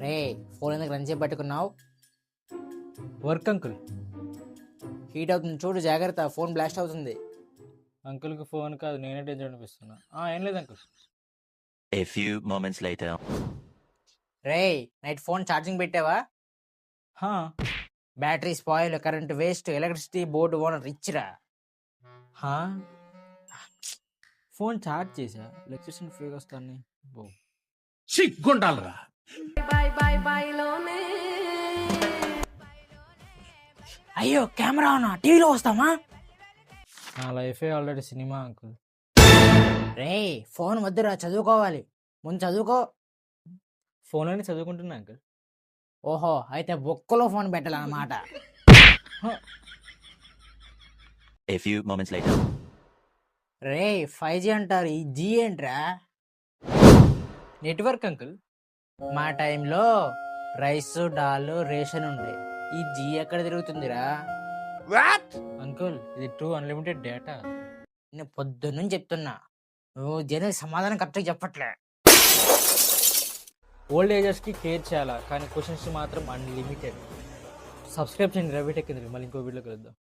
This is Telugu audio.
రే ఫోన్ ఎందుకు రన్ పట్టుకున్నావు? Work uncle. హీట్ అవుతుంది చూడు, జాగ్రత్త, ఫోన్ బ్లాస్ట్ అవుతుంది. అంకుల్కి ఫోన్ కాదు, నేనే టెన్షన్ అనిపిస్తున్నా. ఏం లేదు uncle. A few moments later. Ray night phone charging పెట్టావా? హా, battery spoil, current waste, electricity board owner rich రా. హా, ఫోన్ ఛార్జ్ చేసా, ఎలక్ట్రిసిటీ ఫ్రీగా వస్తాను. సిగ్గుండాలరా. అయ్యో కెమెరా ఉన్నా, టీవీలో వస్తామా? నా లైఫే ఆల్రెడీ సినిమా అంకుల్. రే ఫోన్ వద్దురా, చదువుకోవాలి, ముందు చదువుకో. ఫోన్లోనే చదువుకుంటున్నా అంకుల్. ఓహో, అయితే బొక్కలో ఫోన్ పెట్టాలన్నమాట. A few moments later. Ray 5G అంటారు, ఈ జీ ఏంట్రా? Network uncle. మా టైంలో రైస్ డాల్ రేషన్ ఉండే, ఈ జీ ఎక్కడ తిరుగుతుందిరా? అంకుల్ ఇది ట్రూ అన్లిమిటెడ్ డేటా. నేను పొద్దున్నుంచి చెప్తున్నా, నువ్వు దేనికి సమాధానం కరెక్ట్గా చెప్పట్లే. ఓల్డ్ ఏజర్స్కి కేర్ చేయాలా, కానీ క్వశ్చన్స్ మాత్రం అన్లిమిటెడ్. సబ్స్క్రైబ్ చేయండి రవి టెక్. మళ్ళీ ఇంకో వీడియోకి వెళ్దాం.